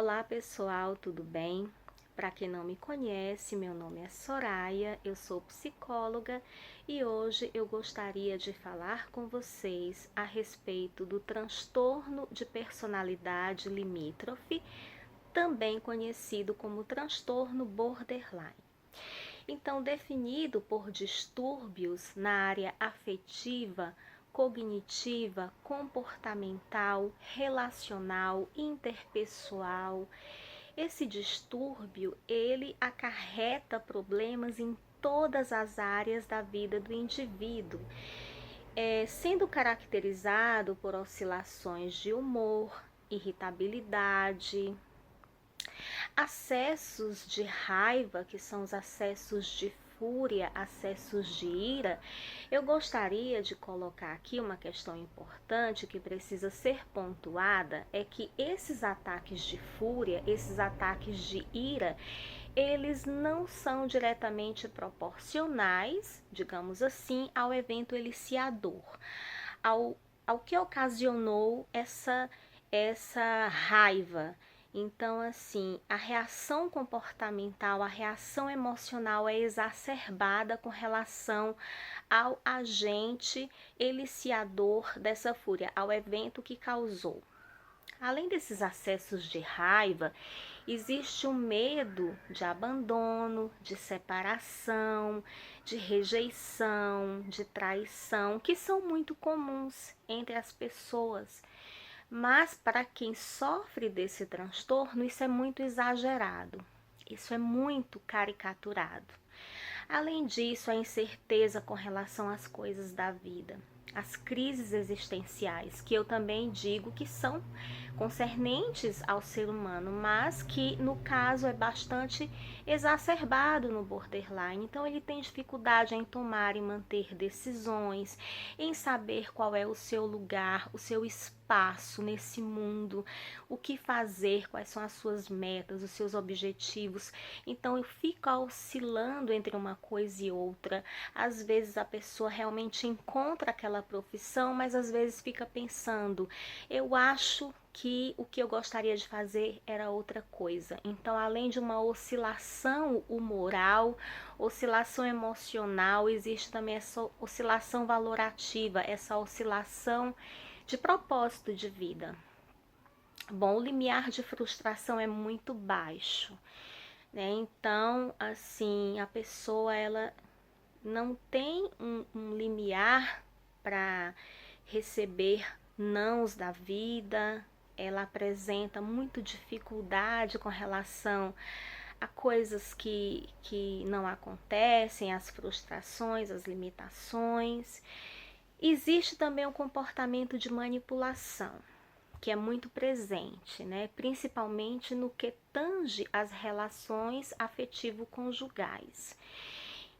Olá pessoal, tudo bem? Para quem não me conhece, meu nome é Soraya, eu sou psicóloga e hoje eu gostaria de falar com vocês a respeito do transtorno de personalidade limítrofe, também conhecido como transtorno borderline. Então, definido por distúrbios na área afetiva, cognitiva, comportamental, relacional, interpessoal. Esse distúrbio, ele acarreta problemas em todas as áreas da vida do indivíduo, sendo caracterizado por oscilações de humor, irritabilidade, acessos de raiva, que são os acessos de fúria, acessos de ira. Eu gostaria de colocar aqui uma questão importante que precisa ser pontuada, é que esses ataques de fúria, esses ataques de ira, eles não são diretamente proporcionais, digamos assim, ao evento eliciador, ao que ocasionou essa raiva. Então, assim, a reação comportamental, a reação emocional é exacerbada com relação ao agente eliciador dessa fúria, ao evento que causou. Além desses acessos de raiva, existe um medo de abandono, de separação, de rejeição, de traição, que são muito comuns entre as pessoas. Mas para quem sofre desse transtorno, isso é muito exagerado, isso é muito caricaturado. Além disso, a incerteza com relação às coisas da vida, as crises existenciais, que eu também digo que são concernentes ao ser humano, mas que no caso é bastante exacerbado no borderline. Então ele tem dificuldade em tomar e manter decisões, em saber qual é o seu lugar, o seu espaço nesse mundo, o que fazer, quais são as suas metas, os seus objetivos. Então eu fico oscilando entre uma coisa e outra. Às vezes a pessoa realmente encontra aquela profissão, mas às vezes fica pensando, eu acho que o que eu gostaria de fazer era outra coisa. Então, além de uma oscilação humoral, oscilação emocional, existe também essa oscilação valorativa, essa oscilação de propósito de vida. Bom, o limiar de frustração é muito baixo, né? Então, assim, a pessoa ela não tem um limiar para receber nãos da vida, ela apresenta muita dificuldade com relação a coisas que não acontecem, as frustrações, as limitações. Existe também um comportamento de manipulação, que é muito presente, né? Principalmente no que tange as relações afetivo-conjugais,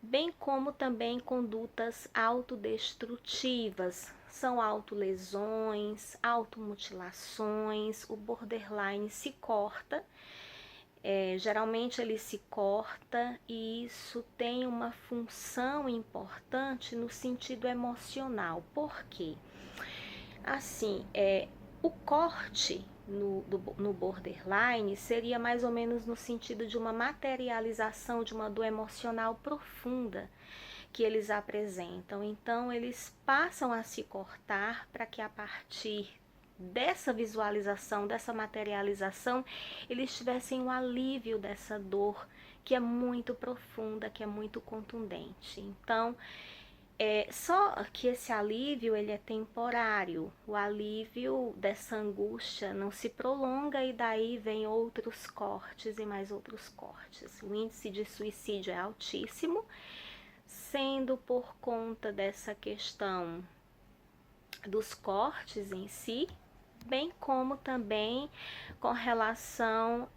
bem como também condutas autodestrutivas, são autolesões, automutilações. O borderline se corta, geralmente ele se corta, e isso tem uma função importante no sentido emocional. Por quê? Assim, o corte no borderline seria mais ou menos no sentido de uma materialização de uma dor emocional profunda que eles apresentam. Então, eles passam a se cortar para que a partir dessa visualização, dessa materialização, eles tivessem um alívio dessa dor que é muito profunda, que é muito contundente. Então, só que esse alívio ele é temporário, o alívio dessa angústia não se prolonga, e daí vem outros cortes e mais outros cortes. O índice de suicídio é altíssimo, sendo por conta dessa questão dos cortes em si, bem como também com relação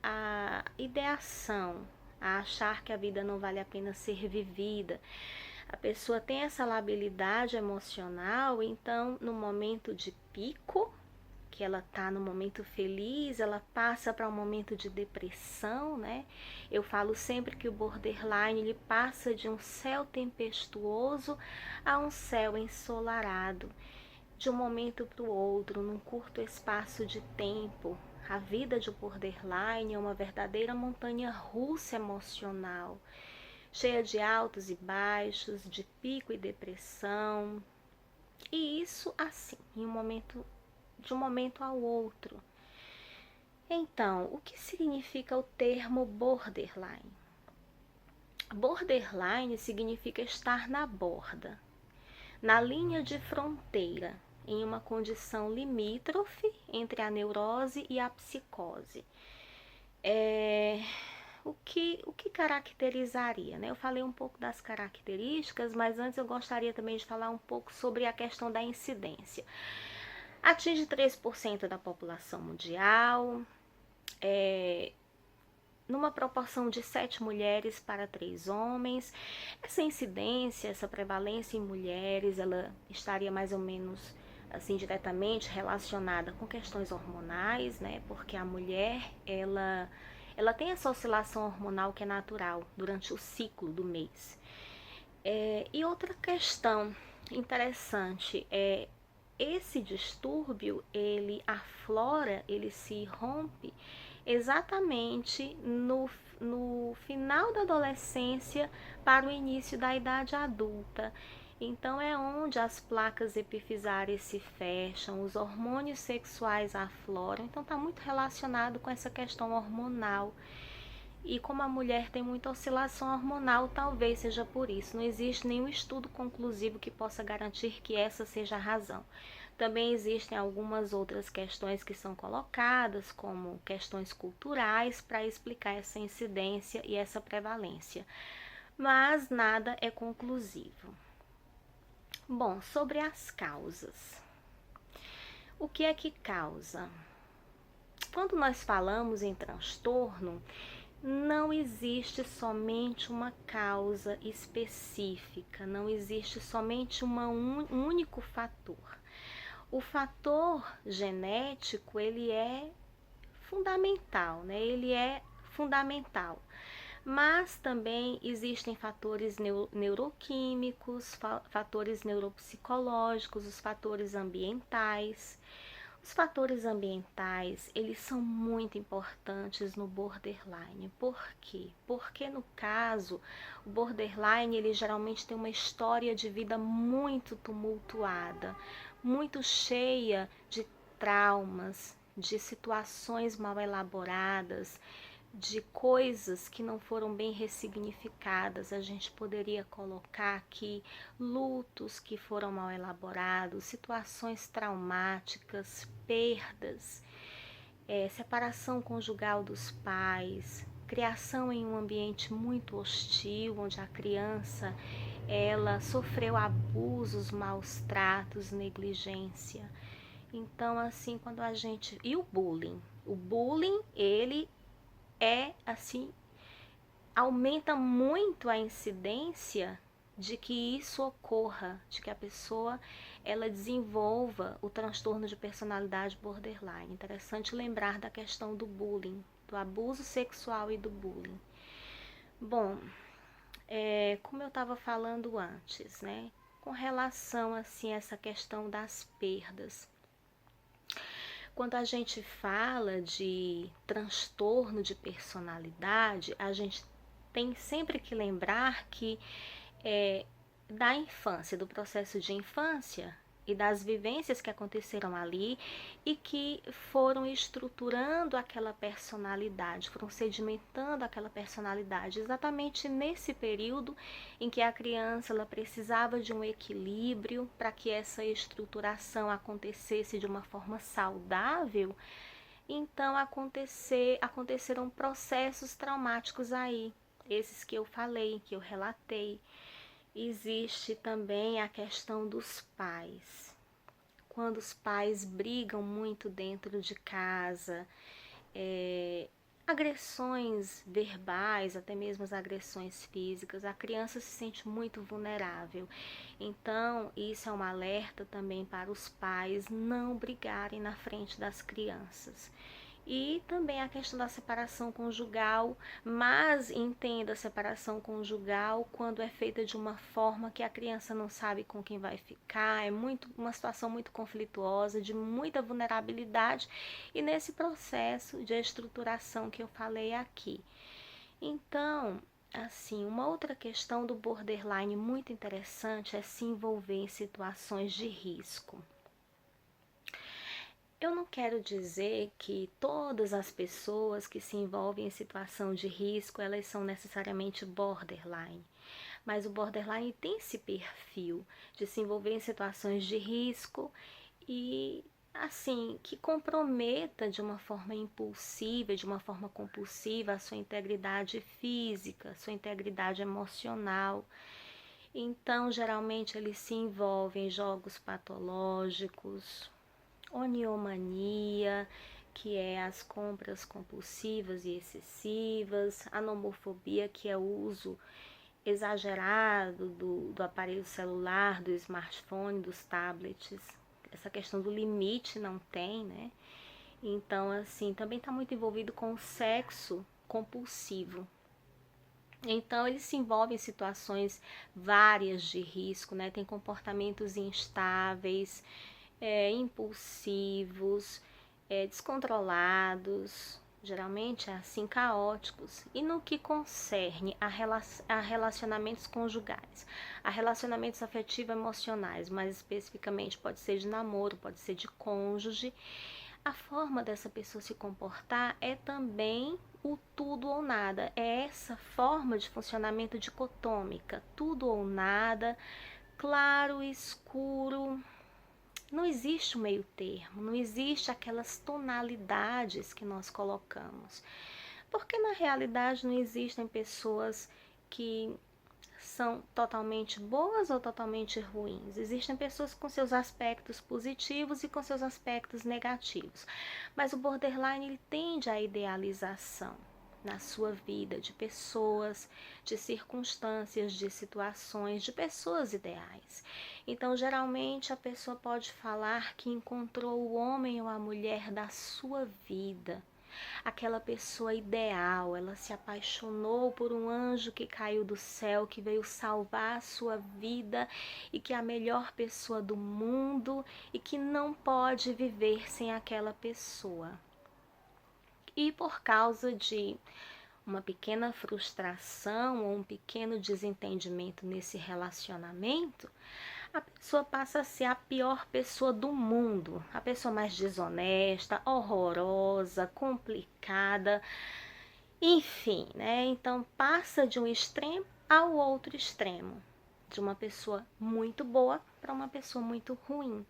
à ideação, a achar que a vida não vale a pena ser vivida. A pessoa tem essa labilidade emocional, então no momento de pico, que ela tá no momento feliz, ela passa para um momento de depressão, né? Eu falo sempre que o borderline ele passa de um céu tempestuoso a um céu ensolarado, de um momento para o outro, num curto espaço de tempo. A vida de borderline é uma verdadeira montanha russa emocional, cheia de altos e baixos, de pico e depressão. E isso assim, de um momento ao outro. Então, o que significa o termo borderline? Borderline significa estar na borda, na linha de fronteira, em uma condição limítrofe entre a neurose e a psicose. O que caracterizaria, né? Eu falei um pouco das características, mas antes eu gostaria também de falar um pouco sobre a questão da incidência. Atinge 3% da população mundial, numa proporção de 7 mulheres para 3 homens. Essa incidência, essa prevalência em mulheres, ela estaria mais ou menos assim diretamente relacionada com questões hormonais, né? Porque a mulher, ela tem essa oscilação hormonal que é natural durante o ciclo do mês. E outra questão interessante é esse distúrbio, ele aflora, ele se rompe exatamente no final da adolescência para o início da idade adulta. Então é onde as placas epifisárias se fecham, os hormônios sexuais afloram. Então está muito relacionado com essa questão hormonal. E como a mulher tem muita oscilação hormonal, talvez seja por isso. Não existe nenhum estudo conclusivo que possa garantir que essa seja a razão. Também existem algumas outras questões que são colocadas, como questões culturais, para explicar essa incidência e essa prevalência. Mas nada é conclusivo. Bom, sobre as causas. O que é que causa? Quando nós falamos em transtorno, não existe somente uma causa específica, não existe somente um único fator. O fator genético, ele é fundamental, né? Ele é fundamental. Mas também existem fatores neuroquímicos, fatores neuropsicológicos, os fatores ambientais. Os fatores ambientais, eles são muito importantes no borderline. Por quê? Porque no caso, o borderline, ele geralmente tem uma história de vida muito tumultuada, muito cheia de traumas, de situações mal elaboradas, de coisas que não foram bem ressignificadas. A gente poderia colocar aqui lutos que foram mal elaborados, situações traumáticas, perdas, separação conjugal dos pais, criação em um ambiente muito hostil, onde a criança ela sofreu abusos, maus tratos, negligência. Então, assim, quando a gente... E o bullying, ele assim, aumenta muito a incidência de que isso ocorra, de que a pessoa ela desenvolva o transtorno de personalidade borderline. Interessante lembrar da questão do bullying, do abuso sexual e do bullying. Bom, como eu estava falando antes, né, com relação assim a essa questão das perdas. Quando a gente fala de transtorno de personalidade, a gente tem sempre que lembrar que da infância, do processo de infância e das vivências que aconteceram ali e que foram estruturando aquela personalidade, foram sedimentando aquela personalidade, exatamente nesse período em que a criança ela precisava de um equilíbrio para que essa estruturação acontecesse de uma forma saudável. Então aconteceram processos traumáticos aí, esses que eu falei, que eu relatei. Existe também a questão dos pais. Quando os pais brigam muito dentro de casa, agressões verbais, até mesmo as agressões físicas, a criança se sente muito vulnerável. Então, isso é um alerta também para os pais não brigarem na frente das crianças. E também a questão da separação conjugal, mas entenda a separação conjugal quando é feita de uma forma que a criança não sabe com quem vai ficar, é uma situação muito conflituosa, de muita vulnerabilidade, e nesse processo de estruturação que eu falei aqui. Então, assim, uma outra questão do borderline muito interessante é se envolver em situações de risco. Eu não quero dizer que todas as pessoas que se envolvem em situação de risco, elas são necessariamente borderline. Mas o borderline tem esse perfil de se envolver em situações de risco e, assim, que comprometa de uma forma impulsiva, de uma forma compulsiva a sua integridade física, sua integridade emocional. Então, geralmente, eles se envolvem em jogos patológicos, oniomania, que é as compras compulsivas e excessivas, a nomofobia, que é o uso exagerado do aparelho celular, do smartphone, dos tablets. Essa questão do limite não tem, né? Então, assim, também está muito envolvido com o sexo compulsivo. Então, eles se envolvem em situações várias de risco, né? Tem comportamentos instáveis, impulsivos, descontrolados, geralmente assim caóticos. E no que concerne a relacionamentos conjugais, a relacionamentos afetivo-emocionais, mais especificamente pode ser de namoro, pode ser de cônjuge, a forma dessa pessoa se comportar é também o tudo ou nada. É essa forma de funcionamento dicotômica, tudo ou nada, claro, escuro. Não existe um meio termo, não existe aquelas tonalidades que nós colocamos. Porque na realidade não existem pessoas que são totalmente boas ou totalmente ruins. Existem pessoas com seus aspectos positivos e com seus aspectos negativos. Mas o borderline ele tende à idealização na sua vida de pessoas, de circunstâncias, de situações, de pessoas ideais. Então, geralmente a pessoa pode falar que encontrou o homem ou a mulher da sua vida, aquela pessoa ideal, ela se apaixonou por um anjo que caiu do céu, que veio salvar a sua vida e que é a melhor pessoa do mundo e que não pode viver sem aquela pessoa. E por causa de uma pequena frustração ou um pequeno desentendimento nesse relacionamento, a pessoa passa a ser a pior pessoa do mundo, a pessoa mais desonesta, horrorosa, complicada, enfim, né? Então passa de um extremo ao outro extremo, de uma pessoa muito boa para uma pessoa muito ruim.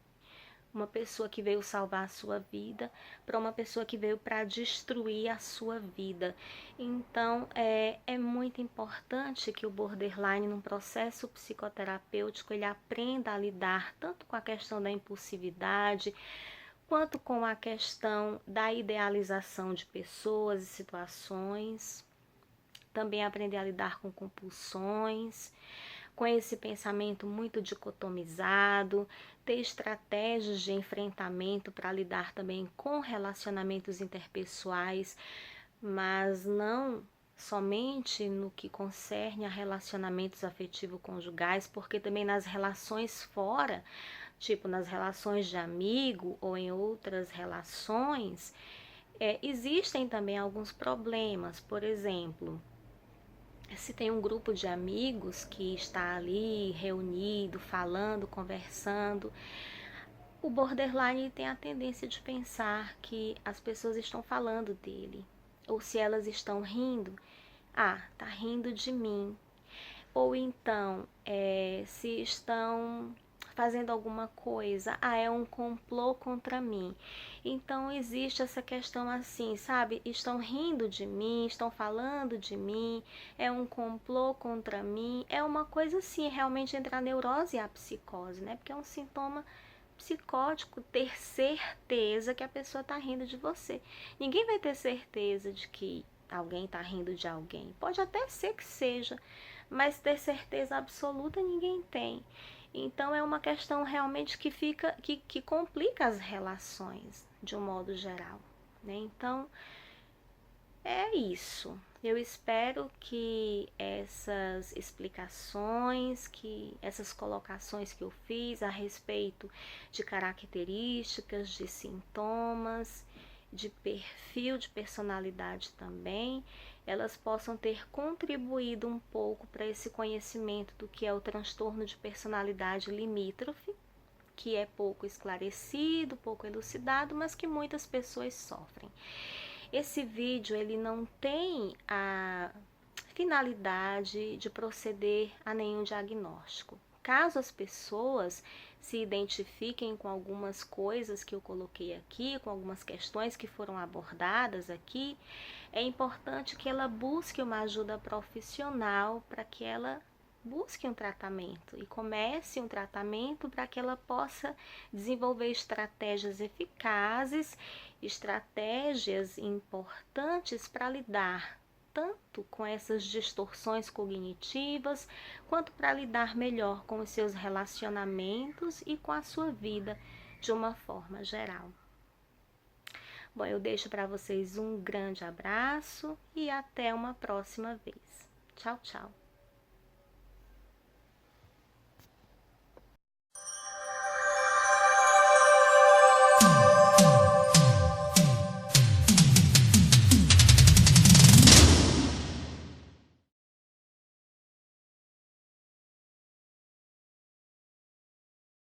Uma pessoa que veio salvar a sua vida para uma pessoa que veio para destruir a sua vida. Então, é muito importante que o borderline, num processo psicoterapêutico, ele aprenda a lidar tanto com a questão da impulsividade, quanto com a questão da idealização de pessoas e situações. Também aprender a lidar com compulsões, com esse pensamento muito dicotomizado, ter estratégias de enfrentamento para lidar também com relacionamentos interpessoais, mas não somente no que concerne a relacionamentos afetivo-conjugais, porque também nas relações fora, tipo nas relações de amigo ou em outras relações, existem também alguns problemas. Por exemplo, se tem um grupo de amigos que está ali reunido, falando, conversando, o borderline tem a tendência de pensar que as pessoas estão falando dele. Ou se elas estão rindo, tá rindo de mim. Ou então, se estão fazendo alguma coisa, é um complô contra mim. Então existe essa questão assim, sabe? Estão rindo de mim, estão falando de mim, é um complô contra mim, é uma coisa assim, realmente entre a neurose e a psicose, né? Porque é um sintoma psicótico ter certeza que a pessoa está rindo de você. Ninguém vai ter certeza de que alguém está rindo de alguém. Pode até ser que seja, mas ter certeza absoluta ninguém tem. Então é uma questão realmente que complica as relações de um modo geral. né? Então, é isso. Eu espero que essas explicações, que essas colocações que eu fiz a respeito de características, de sintomas, de perfil de personalidade também, elas possam ter contribuído um pouco para esse conhecimento do que é o transtorno de personalidade limítrofe, que é pouco esclarecido, pouco elucidado, mas que muitas pessoas sofrem. Esse vídeo ele não tem a finalidade de proceder a nenhum diagnóstico. Caso as pessoas se identifiquem com algumas coisas que eu coloquei aqui, com algumas questões que foram abordadas aqui, é importante que ela busque uma ajuda profissional para que ela busque um tratamento e comece um tratamento para que ela possa desenvolver estratégias eficazes, estratégias importantes para lidar tanto com essas distorções cognitivas, quanto para lidar melhor com os seus relacionamentos e com a sua vida de uma forma geral. Bom, eu deixo para vocês um grande abraço e até uma próxima vez. Tchau, tchau.